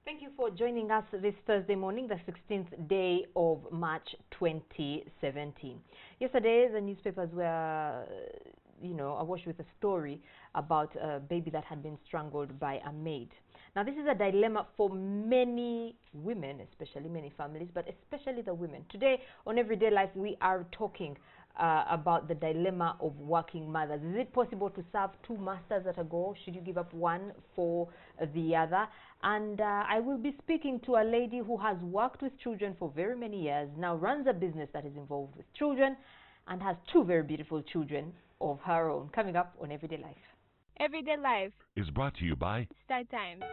Thank you for joining us this Thursday morning, the 16th day of March 2017. Yesterday, the newspapers were, awash with a story about a baby that had been strangled by a maid. Now, this is a dilemma for many women, especially many families, but especially the women. Today, on Everyday Life, we are talking about the dilemma of working mothers. Is it possible to serve two masters at a go? Should you give up one for the other? And I will be speaking to a lady who has worked with children for very many years, now runs a business that is involved with children, and has two very beautiful children of her own. Coming up on Everyday Life. Everyday Life is brought to you by Star Times.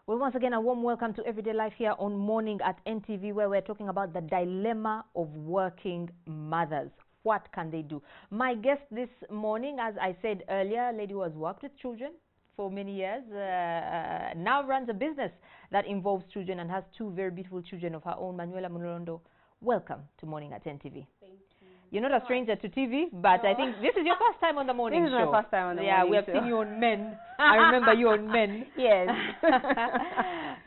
Well, once again, a warm welcome to Everyday Life here on Morning at NTV, where we're talking about the dilemma of working mothers. What can they do? My guest this morning, as I said earlier, a lady who has worked with children for many years, now runs a business that involves children and has two very beautiful children of her own, Manuela Mulondo. Welcome to Morning at NTV. Thank you. You're not a stranger to TV, but no. I think this is your first time on the morning show. This is my first time on the morning show. Yeah, we have seen you on Men. I remember you on Men. Yes.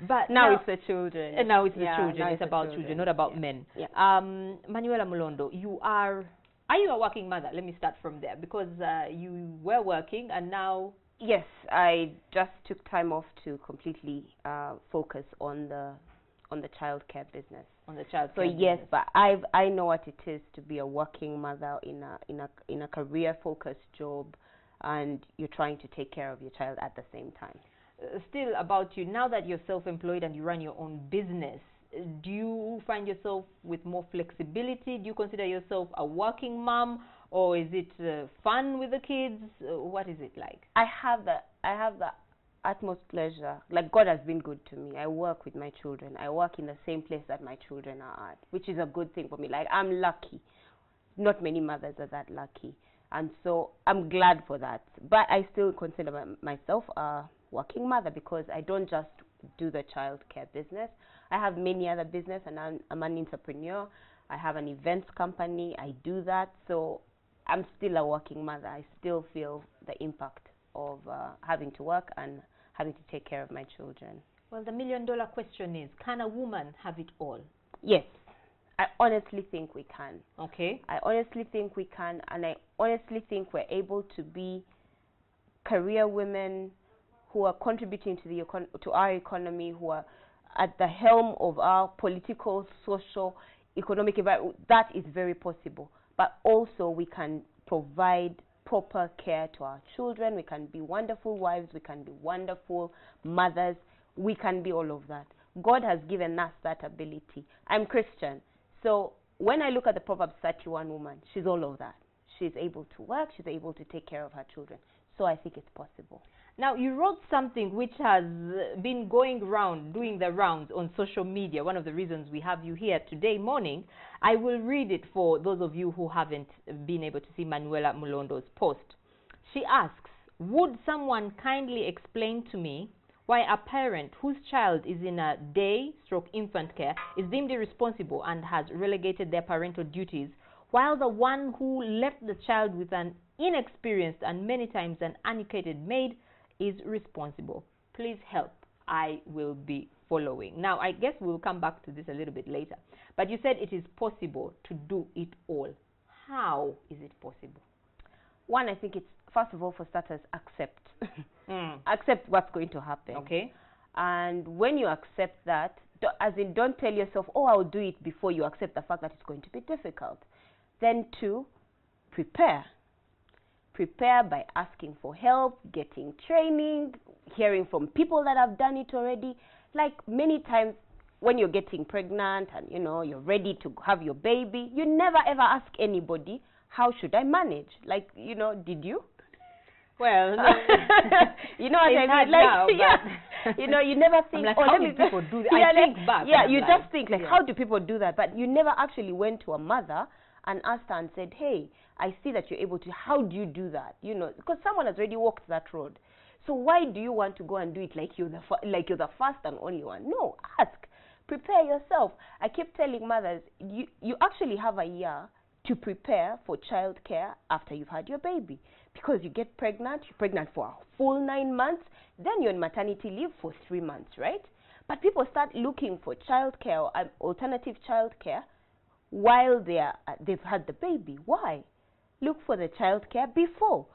But now it's the children. And now it's the children. It's about children, not about men. Yeah. Manuela Mulondo, are you a working mother? Let me start from there, because you were working and now... Yes, I just took time off to completely focus on the childcare business. On the childcare. So yes, business. but I know what it is to be a working mother in a career-focused job, and you're trying to take care of your child at the same time. Still about you, now that you're self-employed and you run your own business, do you find yourself with more flexibility? Do you consider yourself a working mom, or is it fun with the kids? What is it like? I have the utmost pleasure. Like, God has been good to me. I work with my children. I work in the same place that my children are at, which is a good thing for me. Like, I'm lucky. Not many mothers are that lucky, and so I'm glad for that. But I still consider myself a working mother, because I don't just do the childcare business. I have many other business, and I'm an entrepreneur. I have an events company. I do that. So I'm still a working mother. I still feel the impact of having to work and having to take care of my children. Well, the million-dollar question is, can a woman have it all? Yes. I honestly think we can. Okay. I honestly think we can, and I honestly think we're able to be career women who are contributing to our economy, who are at the helm of our political, social, economic environment. That is very possible. But also we can provide proper care to our children. We can be wonderful wives. We can be wonderful mothers. We can be all of that. God has given us that ability. I'm Christian. So when I look at the Proverbs 31 woman, she's all of that. She's able to work. She's able to take care of her children. So I think it's possible. Now, you wrote something which has been going around, doing the rounds on social media. One of the reasons we have you here today morning. I will read it for those of you who haven't been able to see Manuela Mulondo's post. She asks, would someone kindly explain to me why a parent whose child is in a day/infant care is deemed irresponsible and has relegated their parental duties, while the one who left the child with an inexperienced and many times an uneducated maid is responsible? Please help. I will be following. Now, I guess we'll come back to this a little bit later. But you said it is possible to do it all. How is it possible? One, I think it's, first of all, for starters, accept. Accept what's going to happen. Okay. And when you accept that, as in, don't tell yourself, oh, I'll do it, before you accept the fact that it's going to be difficult. Then two, prepare. Prepare by asking for help, getting training, hearing from people that have done it already. Like, many times when you're getting pregnant and, you're ready to have your baby, you never ever ask anybody, how should I manage? Like, did you? Well, no. You know what I mean? Like, now, yeah. You never think, like, oh, how let do me people do that? I think back. Yeah, you like, just think, like, how do people do that? But you never actually went to a mother and asked her and said, hey, I see that you're able to, how do you do that? Because someone has already walked that road. So why do you want to go and do it like you're the first and only one? No, ask. Prepare yourself. I keep telling mothers, you actually have a year to prepare for childcare after you've had your baby. Because you get pregnant, you're pregnant for a full 9 months, then you're on maternity leave for 3 months, right? But people start looking for childcare or alternative childcare while they've had the baby. Why? Look for the childcare before.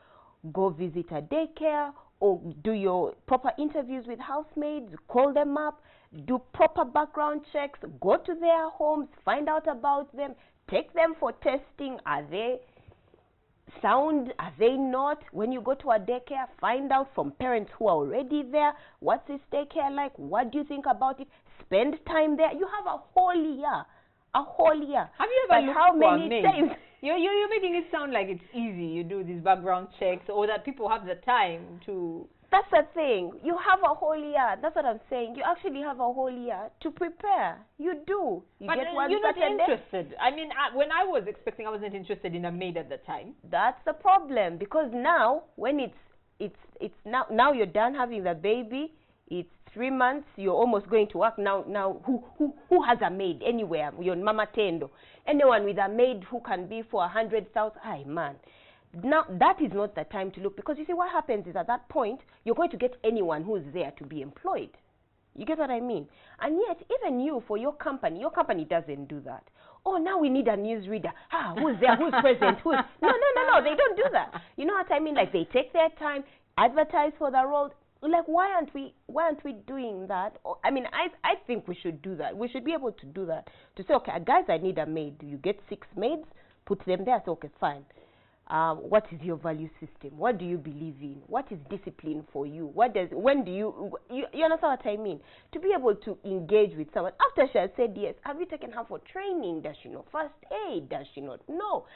Go visit a daycare or do your proper interviews with housemaids, call them up, do proper background checks, go to their homes, find out about them, take them for testing. Are they sound? Are they not? When you go to a daycare, find out from parents who are already there, what's this daycare like? What do you think about it? Spend time there. You have a whole year. A whole year. Have you ever looked how for many a maid? times? You're making it sound like it's easy. You do these background checks, or that people have the time to. That's the thing. You have a whole year. That's what I'm saying. You actually have a whole year to prepare. You do. You But get one you're not Saturday. interested. I mean, when I was expecting, I wasn't interested in a maid at the time. That's the problem, because now when it's now you're done having the baby. It's 3 months. You're almost going to work now. Who has a maid anywhere? You're Mama Tendo. Anyone with a maid who can be for 100,000. Ay man. Now that is not the time to look, because you see what happens is at that point you're going to get anyone who's there to be employed. You get what I mean? And yet even you, for your company doesn't do that. Oh, now we need a newsreader. Who's there? Who's present? Who's no, they don't do that. You know what I mean? Like, they take their time, advertise for the role. Like, why aren't we doing that? I mean, I think we should do that. We should be able to do that. To say, okay, guys, I need a maid. You get 6 maids, put them there. So, okay, fine. What is your value system? What do you believe in? What is discipline for you? When do you understand what I mean? To be able to engage with someone. After she has said yes, have you taken her for training? Does she know first aid? Does she not know?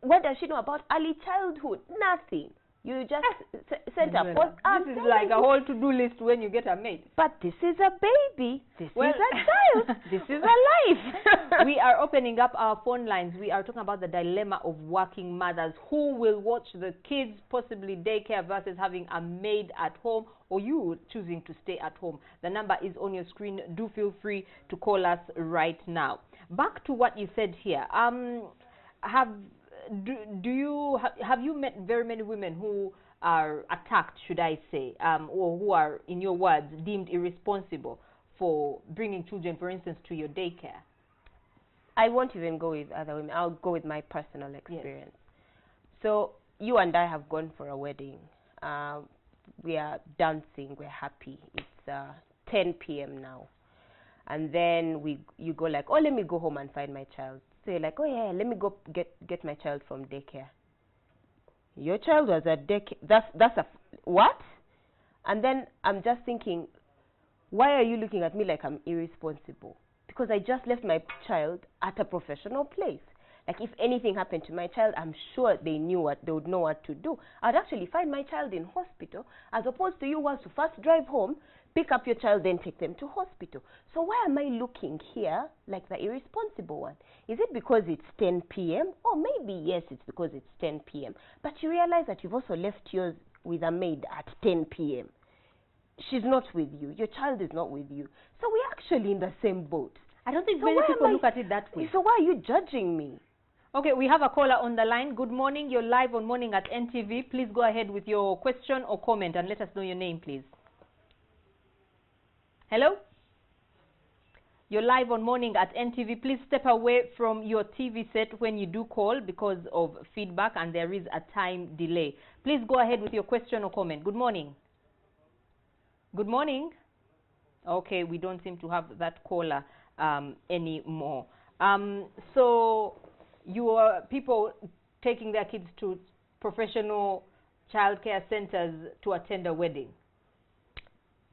What does she know about early childhood? Nothing. You just sent a post. This is like a whole to-do list when you get a maid. But this is a baby. This is a child. This is a life. We are opening up our phone lines. We are talking about the dilemma of working mothers. Who will watch the kids, possibly daycare, versus having a maid at home, or you choosing to stay at home. The number is on your screen. Do feel free to call us right now. Back to what you said here. Have you met very many women who are attacked, should I say, or who are, in your words, deemed irresponsible for bringing children, for instance, to your daycare? I won't even go with other women. I'll go with my personal experience. Yes. So you and I have gone for a wedding. We are dancing. We're happy. It's 10 p.m. now. And then you go like, oh, let me go home and find my child. So you're like, oh yeah, let me go get my child from daycare. Your child was at daycare. That's a what? And then I'm just thinking, why are you looking at me like I'm irresponsible? Because I just left my child at a professional place. Like, if anything happened to my child, I'm sure they would know what to do. I'd actually find my child in hospital, as opposed to you was to first drive home, pick up your child, then take them to hospital. So why am I looking here like the irresponsible one? Is it because it's 10 p.m.? Or maybe, yes, it's because it's 10 p.m. But you realize that you've also left yours with a maid at 10 p.m. She's not with you. Your child is not with you. So we're actually in the same boat. I don't think many people look at it that way. So why are you judging me? Okay, we have a caller on the line. Good morning. You're live on Morning at NTV. Please go ahead with your question or comment and let us know your name, please. Hello? You're live on Morning at NTV. Please step away from your TV set when you do call because of feedback and there is a time delay. Please go ahead with your question or comment. Good morning. Good morning. Okay, we don't seem to have that caller anymore. So you are people taking their kids to professional childcare centers to attend a wedding.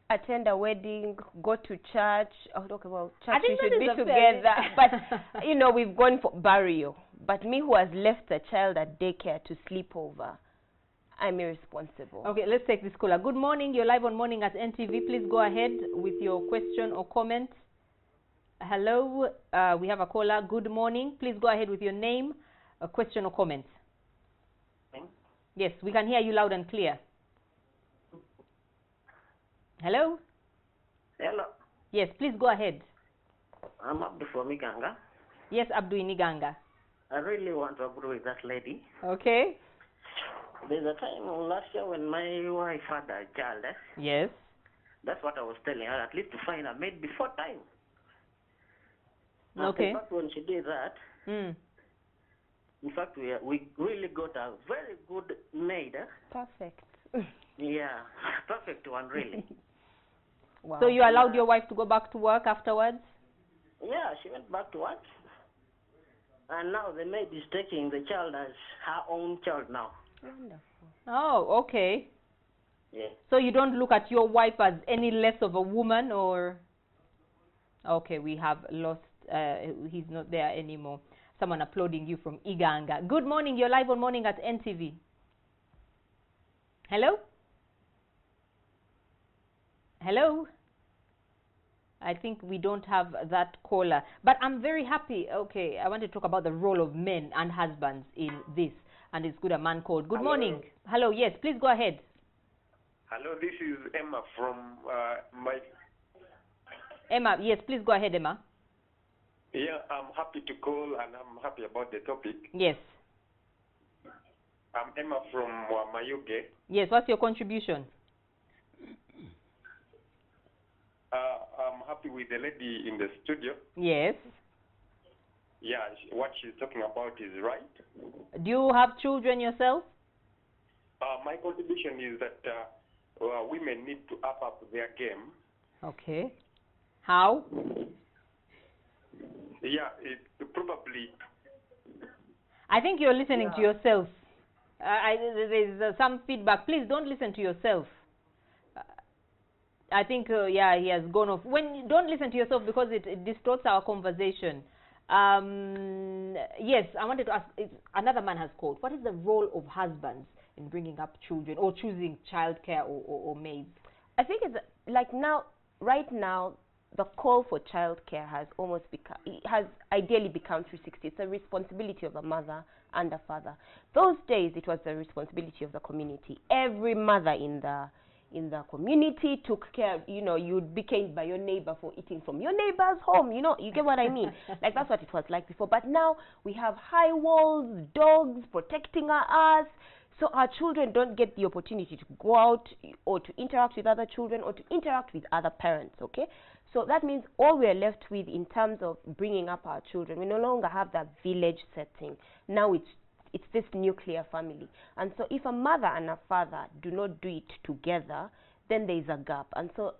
Attend a wedding, go to church. Oh, talk about church. I think we should be together. But you know, we've gone for burial. But me, who has left the child at daycare to sleep over, I'm irresponsible. Okay, let's take this caller. Good morning. You're live on Morning at NTV. Please go ahead with your question or comment. Hello, we have a caller. Good morning. Please go ahead with your name, a question or comment. Yes, we can hear you loud and clear. Hello? Hello. Yes, please go ahead. I'm Abdu from Iganga. Yes, Abdu in Iganga. I really want to agree with that lady. Okay. There's a time last year when my wife had a child. Yes. That's what I was telling her, at least to find a maid before time. Okay. In fact, when she did that, in fact, we really got a very good maid. Perfect. Yeah, perfect one, really. Wow. So you allowed your wife to go back to work afterwards? Yeah, she went back to work. And now the maid is taking the child as her own child now. Wonderful. Oh, okay. Yeah. So you don't look at your wife as any less of a woman, or? Okay, we have lost, he's not there anymore. Someone applauding you from Iganga. Good morning, you're live on Morning at NTV. Hello? Hello? I think we don't have that caller. But I'm very happy. Okay, I want to talk about the role of men and husbands in this. And it's good a man called. Good morning. Hello, yes, please go ahead. Hello, this is Emma from my... Emma, yes, please go ahead, Emma. Yeah, I'm happy to call and I'm happy about the topic. Yes. I'm Emma from Mayuge. Yes, what's your contribution? I'm happy with the lady in the studio. Yes. Yeah, what she's talking about is right. Do you have children yourself? My contribution is that women need to up their game. Okay. How? Yeah, it probably... I think you're listening to yourself. There's some feedback. Please don't listen to yourself. I think, yeah, he has gone off. Don't listen to yourself because it distorts our conversation. Yes, I wanted to ask, another man has called. What is the role of husbands in bringing up children or choosing childcare or maids? I think it's like right now, the call for childcare has ideally become 360. It's a responsibility of a mother and a father. Those days, it was the responsibility of the community. Every mother in the community took care. You'd be caned by your neighbor for eating from your neighbor's home. You get what I mean? Like, that's what it was like before. But now we have high walls, dogs protecting us. So our children don't get the opportunity to go out or to interact with other children or to interact with other parents, okay? So that means all we're left with in terms of bringing up our children, we no longer have that village setting. Now it's this nuclear family. And so if a mother and a father do not do it together, then there is a gap. And so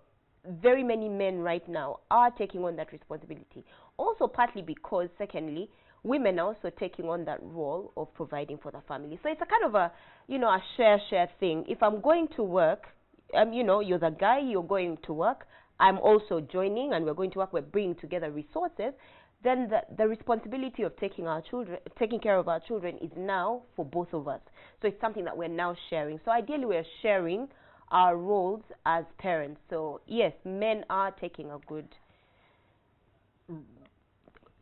very many men right now are taking on that responsibility. Also partly because, secondly, women are also taking on that role of providing for the family. So it's a kind of a share thing. If I'm going to work, you're the guy, you're going to work, I'm also joining and we're going to work, we're bringing together resources, then the responsibility of taking care of our children is now for both of us. So it's something that we're now sharing. So ideally we're sharing our roles as parents. So yes, men are taking a good...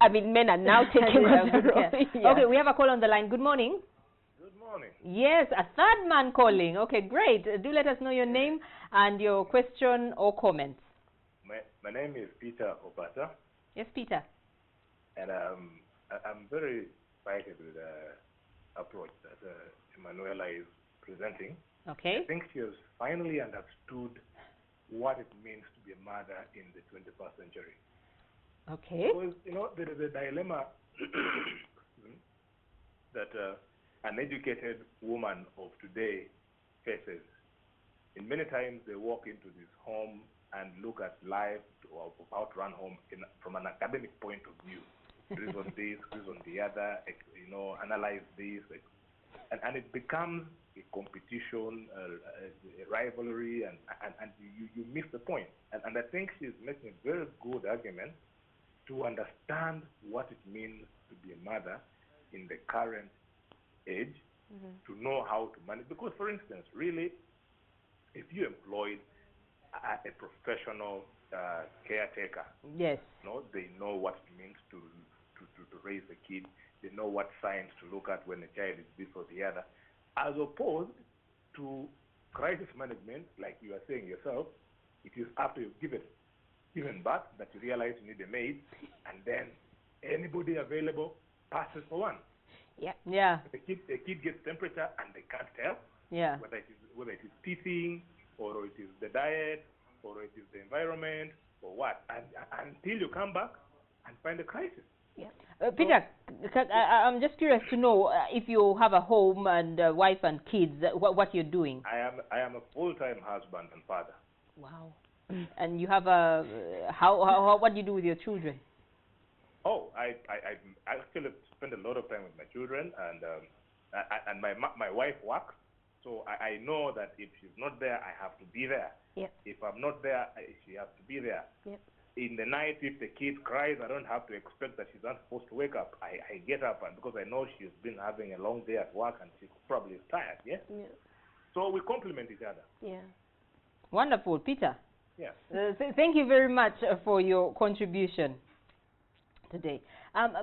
men are now taking a good role. Yeah. Okay, we have a call on the line. Good morning. Good morning. Yes, a third man calling. Okay, great. Do let us know your name and your question or comment. My name is Peter Obata. Yes, Peter. And I'm very excited with the approach that Emanuela is presenting. Okay. I think she has finally understood what it means to be a mother in the 21st century. Okay. Because, there is a dilemma that an educated woman of today faces. In many times, they walk into this home and look at life or how to run home from an academic point of view. Reason this, reason the other, analyze this. And it becomes a competition, a rivalry, and you miss the point. And I think she's making a very good argument to understand what it means to be a mother in the current age, to know how to manage. Because, for instance, really, if you employed a professional caretaker, yes, they know what it means to raise a kid. They know what signs to look at when a child is this or the other, as opposed to crisis management, like you are saying yourself. It is after you've given birth that you realize you need a maid, and then anybody available passes for one. Yeah. Yeah. The kid gets temperature and they can't tell Yeah. whether it is teething or it is the diet or it is the environment or what, and until you come back and find a crisis. Yeah. Peter, I'm just curious to know if you have a home and wife and kids, what you're doing. I am a full-time husband and father. Wow. And you have a what do you do with your children? Oh, I actually spend a lot of time with my children, and my wife works, so I know that if she's not there, I have to be there. Yep. If I'm not there, she has to be there. Yep. In the night, if the kid cries, I don't have to expect that she's not supposed to wake up. I get up, and because I know she's been having a long day at work and she probably is tired. Yeah. Yeah. So we complement each other. Yeah. Wonderful, Peter. Yeah. Thank you very much for your contribution today.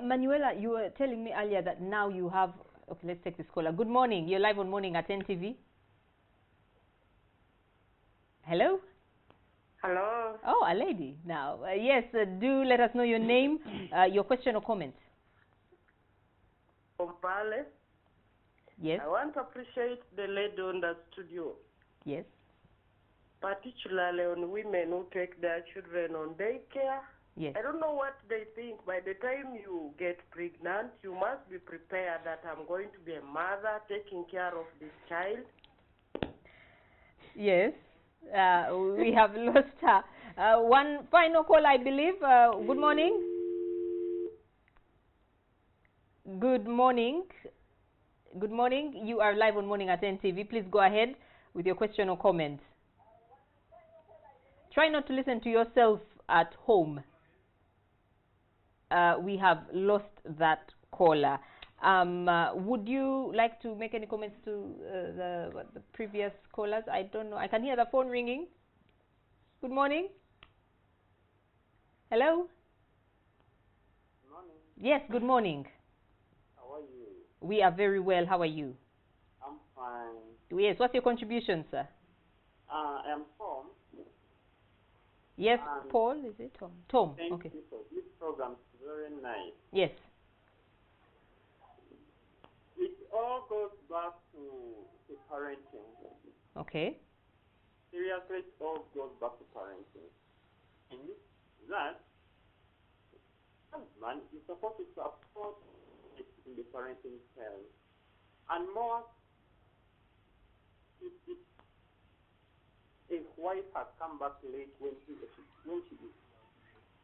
Manuela, you were telling me earlier that now you have, okay, let's take this caller. Good morning. You're live on Morning at NTV. Hello? Hello. Oh, a lady now. Yes, do let us know your name, your question or comment. Ompale. Yes, I want to appreciate the lady on the studio, yes. particularly on women who take their children on daycare. Yes. I don't know what they think. By the time you get pregnant, you must be prepared that I'm going to be a mother taking care of this child. Yes, we have lost her. One final call, I believe. Good morning. Good morning. Good morning. You are live on Morning at NTV. Please go ahead with your question or comment. Try not to listen to yourself at home. We have lost that caller. Would you like to make any comments to the previous callers? I don't know. I can hear the phone ringing. Good morning. Hello? Good morning. Yes, good morning. How are you? We are very well. How are you? I'm fine. Yes, what's your contribution, sir? I am Tom. Yes, Paul, is it Tom? Tom, Thank okay. you for this program. It's very nice. Yes. It all goes back to parenting. Okay. Seriously, it all goes back to parenting. And that husband is supposed to support it in the parenting style. And more, if a wife has come back late when she is,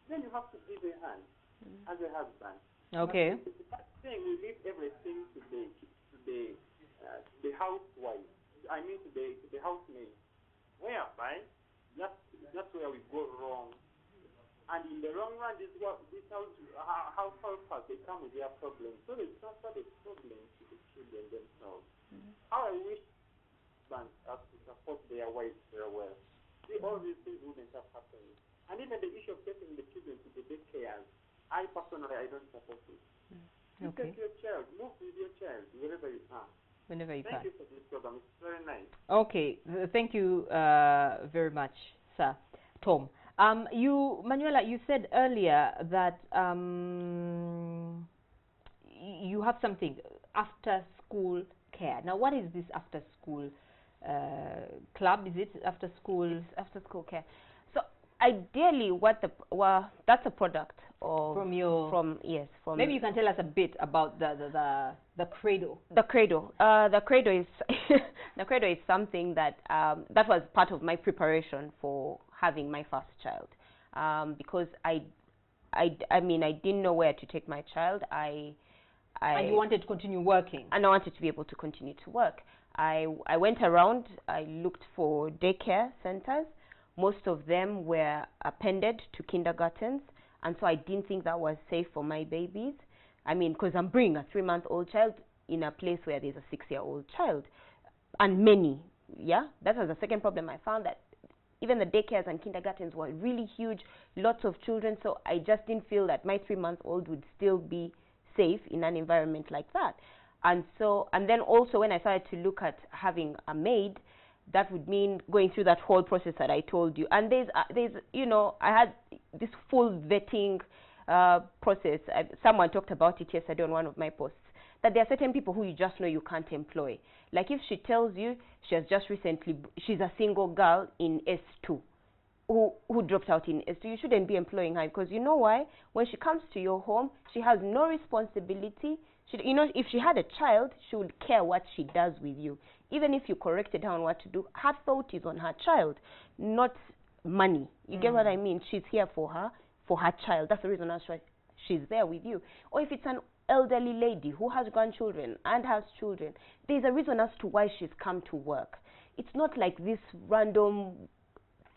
then you have to give a hand as a husband. Okay. But it's that thing, we leave everything to the housewife. I mean to the housemaid. Whereby that's where we go wrong. And in the long run, this households they come with their problems. So they transfer the problems to the children themselves. How I wish husbands have to support their wives very well. See, all these things wouldn't have happened. And even the issue of taking the children to the daycare, I personally don't support it. You Okay. take your child, move with your child wherever you are. Whenever you Thank can. you for this program. It's very nice. Okay. Thank you very much, sir. Tom. Manuela, you said earlier that you have something after school care. Now, what is this after school club? Is it after school? It's after school care. So ideally, that's a product of Maybe you can tell us a bit about the cradle. The cradle. The cradle is the cradle is something that that was part of my preparation for having my first child, because I mean I didn't know where to take my child. And you wanted to continue working. And I wanted to be able to continue to work. I went around. I looked for daycare centers. Most of them were appended to kindergartens, and so I didn't think that was safe for my babies. I mean, because I'm bringing a 3-month-old child in a place where there's a 6-year-old child, and many. Yeah, that was the second problem I found, that even the daycares and kindergartens were really huge, lots of children. So I just didn't feel that my 3-month-old would still be safe in an environment like that. And then also when I started to look at having a maid, that would mean going through that whole process that I told you. And there's I had this full vetting process. Someone talked about it yesterday on one of my posts. that there are certain people who you just know you can't employ. Like if she tells you she's a single girl in S2 who dropped out in S2, you shouldn't be employing her, because you know why? When she comes to your home, she has no responsibility. You know, if she had a child, she would care what she does with you. Even if you corrected her on what to do, her thought is on her child, not money. You get what I mean? She's here for her child. That's the reason that's why she's there with you. Or if it's an elderly lady who has grandchildren and has children, there's a reason as to why she's come to work. It's not like this random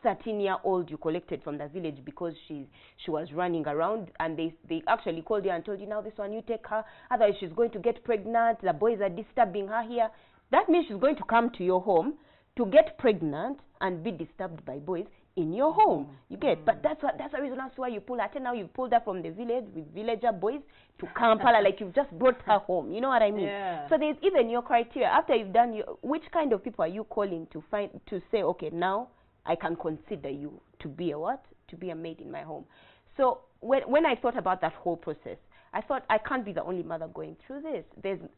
13-year-old you collected from the village because she was running around, and they actually called you and told you, now this one you take her, otherwise she's going to get pregnant, the boys are disturbing her here. That means she's going to come to your home to get pregnant and be disturbed by boys in your home. You get? But that's the reason as to why you pull her. Now you pulled her from the village with villager boys to Kampala, like you've just brought her home. You know what I mean? Yeah. So there's even your criteria. After you've done which kind of people are you calling to say, okay, now I can consider you to be a what? To be a maid in my home. So when I thought about that whole process, I thought I can't be the only mother going through this.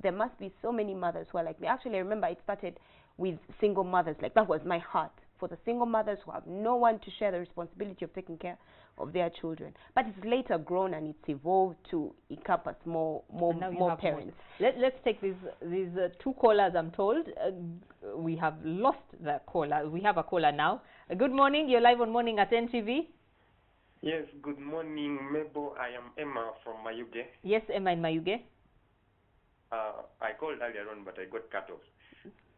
There must be so many mothers who are like me. Actually, I remember it started with single mothers. Like, that was my heart, for the single mothers who have no one to share the responsibility of taking care of their children. But it's later grown and it's evolved to encompass more parents. Let's take these two callers. I'm told we have lost the caller. We have a caller now. Good morning. You're live on Morning at NTV. Yes, good morning, Mabel. I am Emma from Mayuge. Yes, Emma in Mayuge. I called earlier on, but I got cut off.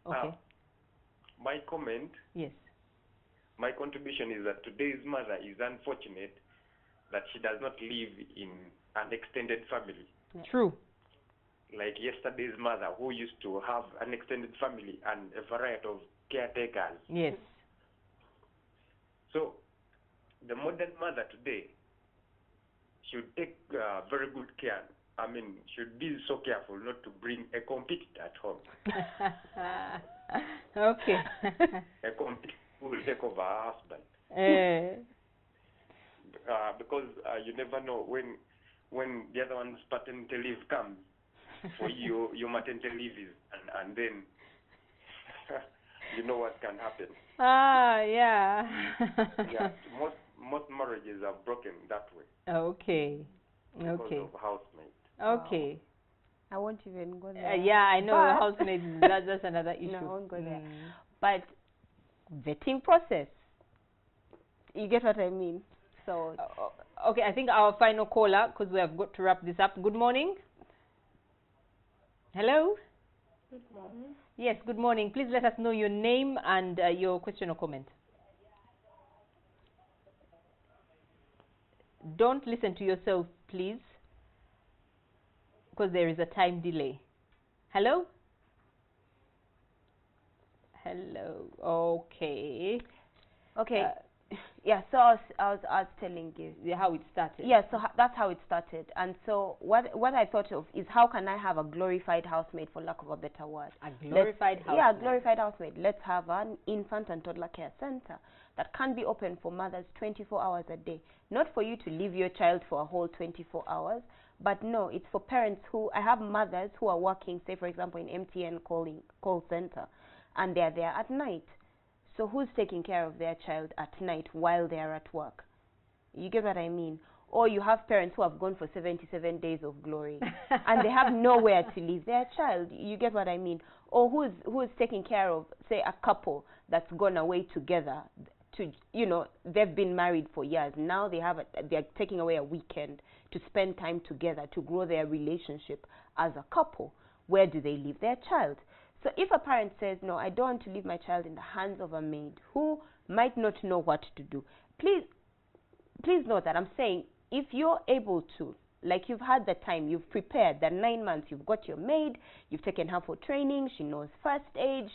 Okay. My comment, yes. My contribution is that today's mother is unfortunate that she does not live in an extended family. Yeah. True. Like yesterday's mother, who used to have an extended family and a variety of caretakers. Yes. So, the modern mother today should take very good care. I mean, should be so careful not to bring a competitor at home. Okay. A competitor who will take over her husband. Because you never know when the other one's paternity leave comes for you, your maternity leave is, and then you know what can happen. Yeah. Yeah, most marriages are broken that way. Okay. Because Okay. of housemates. Okay. I won't even go there. Yeah, I know. Housemaids, that's another issue. No, I won't go there. But vetting process, you get what I mean? So okay, I think our final caller, because we have got to wrap this up. Good morning. Hello. Good morning. Yes, good morning. Please let us know your name and your question or comment. Don't listen to yourself, please, because there is a time delay. Hello? Hello. Okay. Okay. Yeah, so I was telling you how it started. Yeah, so that's how it started. And so what I thought of is, how can I have a glorified housemaid, for lack of a better word? A glorified housemaid. Yeah, a glorified housemaid. Let's have an infant and toddler care center that can be open for mothers 24 hours a day. Not for you to leave your child for a whole 24 hours, but no, it's for parents who, I have mothers who are working, say for example in MTN call center, and they're there at night. So who's taking care of their child at night while they're at work? You get what I mean? Or you have parents who have gone for 77 days of glory and they have nowhere to leave their child. You get what I mean? Or who's taking care of, say, a couple that's gone away together to, you know, they've been married for years. Now they're taking away a weekend to spend time together to grow their relationship as a couple. Where do they leave their child? So if a parent says, no, I don't want to leave my child in the hands of a maid who might not know what to do, please note that I'm saying, if you're able to, like you've had the time, you've prepared the 9 months, you've got your maid, you've taken her for training, she knows first aid,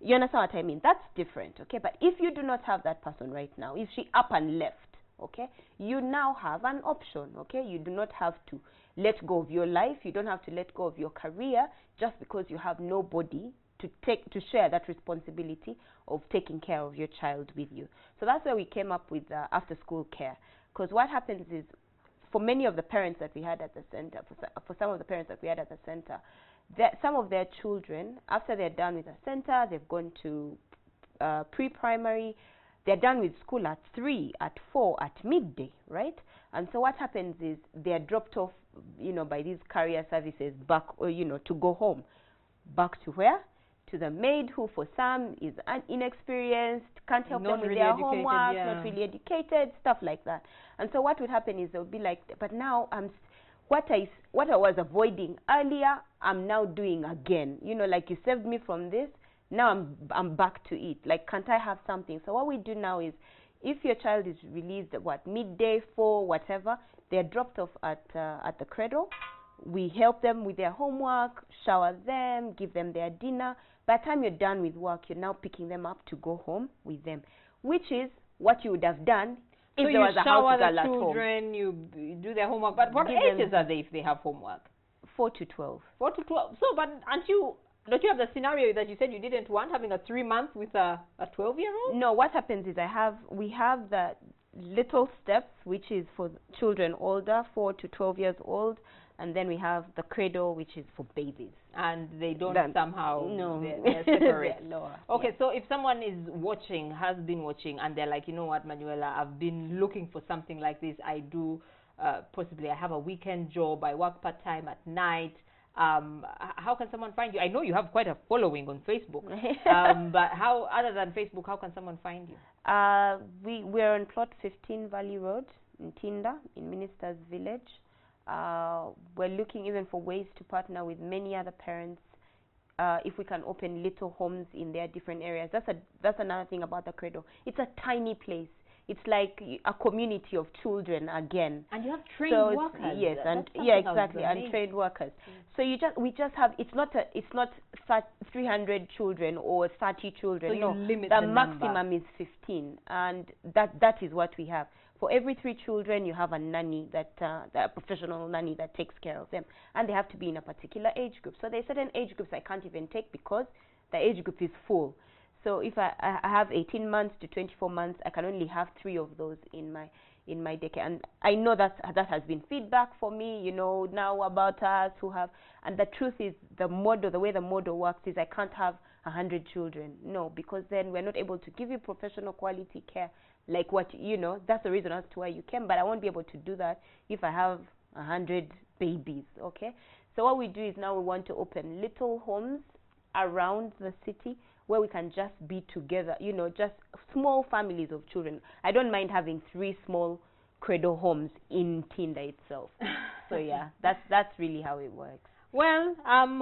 you understand what I mean? That's different, okay? But if you do not have that person right now, if she up and left, okay, you now have an option, okay? You do not have to let go of your life, you don't have to let go of your career just because you have nobody to share that responsibility of taking care of your child with you. So that's where we came up with after school care. Because what happens is, for many of the parents that we had at the center, for some of the parents that we had at the center, that some of their children, after they're done with the center, they've gone to pre-primary, they're done with school at 3, at 4, at midday, right? And so what happens is they're dropped off, by these career services back, to go home. Back to where? To the maid, who for some is inexperienced, can't help them with really their educated, homework, yeah. not really educated, stuff like that. And so what would happen is they'll be like, but now what I was avoiding earlier, I'm now doing again. Like you saved me from this, now I'm back to it. Like, can't I have something? So what we do now is, if your child is released at midday, 4, whatever, they're dropped off at the cradle. We help them with their homework, shower them, give them their dinner. By the time you're done with work, you're now picking them up to go home with them, which is what you would have done if there was a house girl at home. So you shower the children, you do their homework. But what ages are they if they have homework? 4 to 12. 4 to 12. So, but don't you have the scenario that you said you didn't want, having a 3-month with a 12-year-old? No, what happens is we have the little steps, which is for children older, 4 to 12 years old, and then we have the cradle, which is for babies. And they don't somehow, no, they're separate. They're lower. Okay, yeah. so if someone is watching, has been watching, and they're like, you know what, Manuela, I've been looking for something like this. I do, possibly I have a weekend job, I work part-time at night. How can someone find you? I know you have quite a following on Facebook, but other than Facebook, how can someone find you? We're on plot 15 Valley Road in Tinda, in Ministers Village. We're looking even for ways to partner with many other parents, if we can open little homes in their different areas. That's another thing about the Cradle. It's a tiny place. It's like a community of children again. And you have trained workers. Yes, and yeah, exactly, and trained workers. So we just have, it's not 300 children or 30 children. So no, you limit the the maximum number. is 15, and that is what we have. For every 3 children, you have a nanny, a professional nanny that takes care of them, and they have to be in a particular age group. So there's certain age groups I can't even take because the age group is full. So if I have 18 months to 24 months, I can only have 3 of those in my daycare. And I know that has been feedback for me, now about us who have. And the truth is, the way the model works is I can't have 100 children. No, because then we're not able to give you professional quality care like what, that's the reason as to why you came. But I won't be able to do that if I have 100 babies, okay? So what we do is now we want to open little homes around the city where we can just be together, just small families of children. I don't mind having 3 small cradle homes in Tinda itself. So yeah, that's really how it works. Well,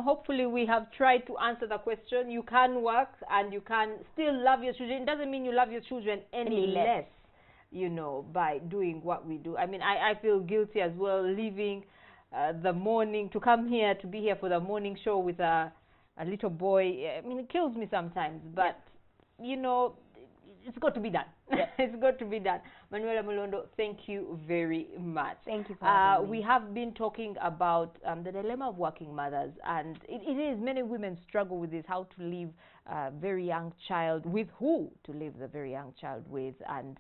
hopefully we have tried to answer the question. You can work and you can still love your children. It doesn't mean you love your children any less, by doing what we do. I mean, I feel guilty as well, leaving the morning to come here, to be here for the morning show with a little boy. I mean, it kills me sometimes, but, it's got to be done. Yeah. It's got to be done. Manuela Mulondo, thank you very much. Thank you for having me. We have been talking about the dilemma of working mothers, and it is, many women struggle with this, how to leave a very young child, with who to leave the very young child with, and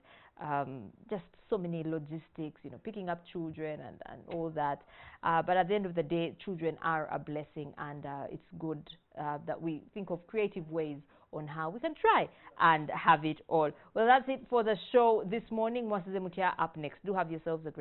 just so many logistics, picking up children and all that. But at the end of the day, children are a blessing, and it's good that we think of creative ways on how we can try and have it all. Well, that's it for the show this morning. Mwasize Mutia up next. Do have yourselves a great